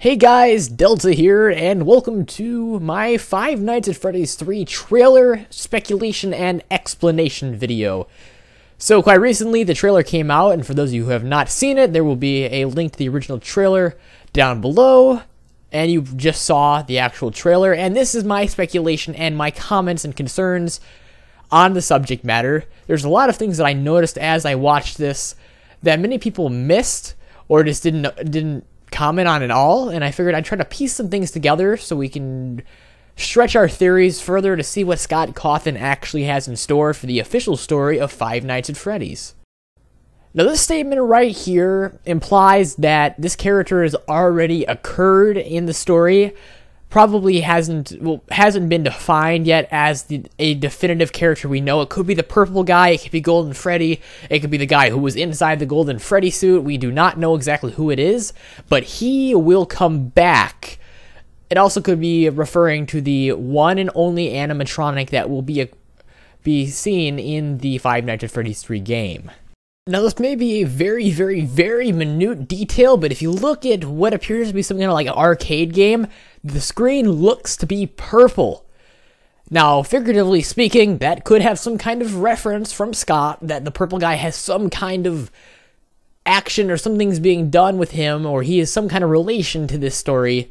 Hey guys, Delta here, and welcome to my Five Nights at Freddy's 3 trailer, speculation, and explanation video. So quite recently, the trailer came out, and for those of you who have not seen it, there will be a link to the original trailer down below, and you just saw the actual trailer, and this is my speculation and my comments and concerns on the subject matter. There's a lot of things that I noticed as I watched this that many people missed, or just didn't comment on at all, and I figured I'd try to piece some things together so we can stretch our theories further to see what Scott Cawthon actually has in store for the official story of Five Nights at Freddy's. Now, this statement right here implies that this character has already occurred in the story, probably hasn't been defined yet as a definitive character we know. It could be the purple guy, it could be Golden Freddy, it could be the guy who was inside the Golden Freddy suit. We do not know exactly who it is, but he will come back. It also could be referring to the one and only animatronic that will be seen in the Five Nights at Freddy's 3 game. Now, this may be a very, very, very minute detail, but if you look at what appears to be some kind of like an arcade game, the screen looks to be purple. Now, figuratively speaking, that could have some kind of reference from Scott that the purple guy has some kind of action or something's being done with him, or he has some kind of relation to this story,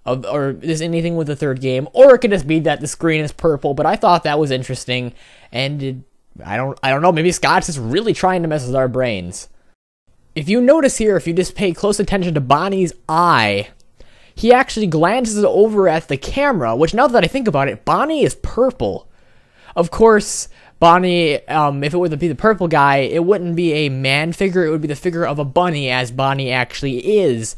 or is anything with the third game, or it could just be that the screen is purple. But I thought that was interesting, and I don't know, maybe Scott's just really trying to mess with our brains. If you notice here, if you just pay close attention to Bonnie's eye, he actually glances over at the camera, which now that I think about it, Bonnie is purple. Of course, Bonnie, if it would be the purple guy, it wouldn't be a man figure, it would be the figure of a bunny, as Bonnie actually is.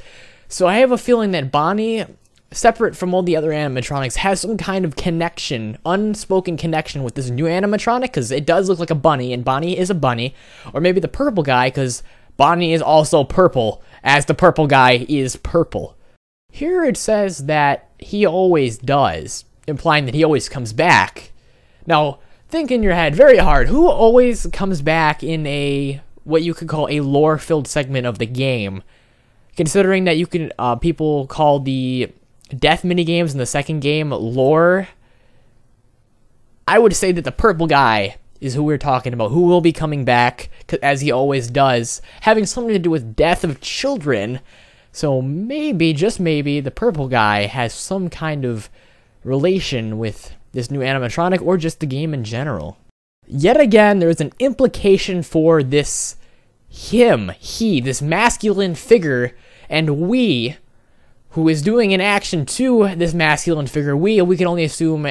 So I have a feeling that Bonnie, separate from all the other animatronics, has some kind of connection, unspoken connection with this new animatronic, because it does look like a bunny, and Bonnie is a bunny. Or maybe the purple guy, because Bonnie is also purple, as the purple guy is purple. Here it says that he always does, implying that he always comes back. Now, think in your head very hard, who always comes back in what you could call a lore-filled segment of the game? Considering that you can, people call the death minigames in the second game lore, I would say that the purple guy is who we're talking about, who will be coming back, as he always does, having something to do with death of children. So maybe, just maybe, the purple guy has some kind of relation with this new animatronic, or just the game in general. Yet again, there is an implication for this this masculine figure, and we, who is doing an action to this masculine figure, we can only assume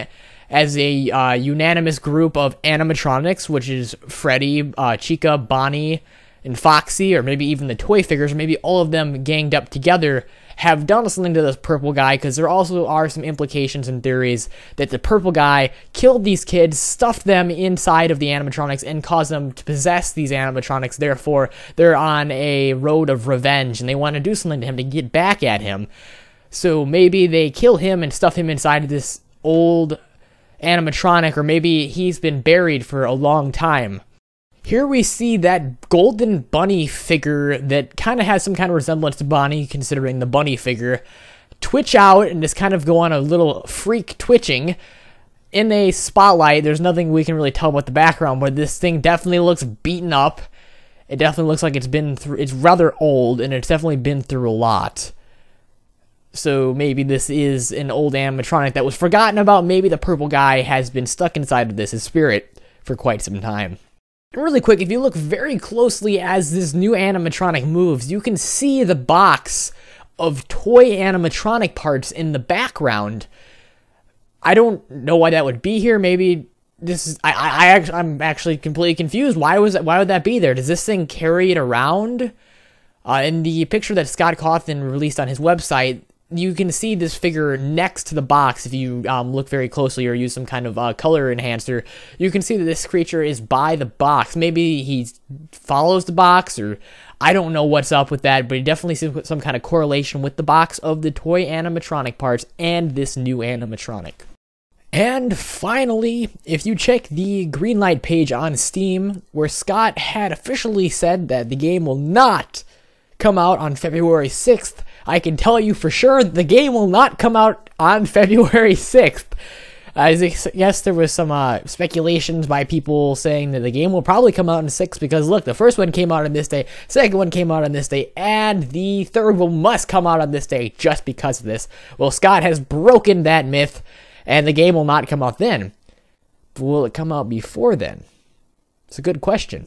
as a unanimous group of animatronics, which is Freddy, Chica, Bonnie, and Foxy, or maybe even the toy figures, or maybe all of them ganged up together, have done something to this purple guy, because there also are some implications and theories that the purple guy killed these kids, stuffed them inside of the animatronics, and caused them to possess these animatronics. Therefore, they're on a road of revenge, and they want to do something to him to get back at him. So maybe they kill him and stuff him inside of this old animatronic, or maybe he's been buried for a long time. Here we see that golden bunny figure that kind of has some kind of resemblance to Bonnie, considering the bunny figure, twitch out and just kind of go on a little freak twitching in a spotlight. There's nothing we can really tell about the background, but this thing definitely looks beaten up. It definitely looks like it's rather old, and it's definitely been through a lot. So maybe this is an old animatronic that was forgotten about. Maybe the purple guy has been stuck inside of this, his spirit, for quite some time. And really quick, if you look very closely as this new animatronic moves, you can see the box of toy animatronic parts in the background. I don't know why that would be here. Maybe this is... I'm actually completely confused. Why would that be there? Does this thing carry it around? In the picture that Scott Cawthon released on his website, you can see this figure next to the box. If you look very closely or use some kind of color enhancer, you can see that this creature is by the box. Maybe he follows the box, or I don't know what's up with that, but he definitely sees some kind of correlation with the box of the toy animatronic parts and this new animatronic. And finally, if you check the Greenlight page on Steam, where Scott had officially said that the game will not come out on February 6th, I can tell you for sure the game will not come out on February 6th. Yes, there was some speculations by people saying that the game will probably come out on 6th because, look, the first one came out on this day, second one came out on this day, and the third one must come out on this day just because of this. Well, Scott has broken that myth, and the game will not come out then. But will it come out before then? It's a good question.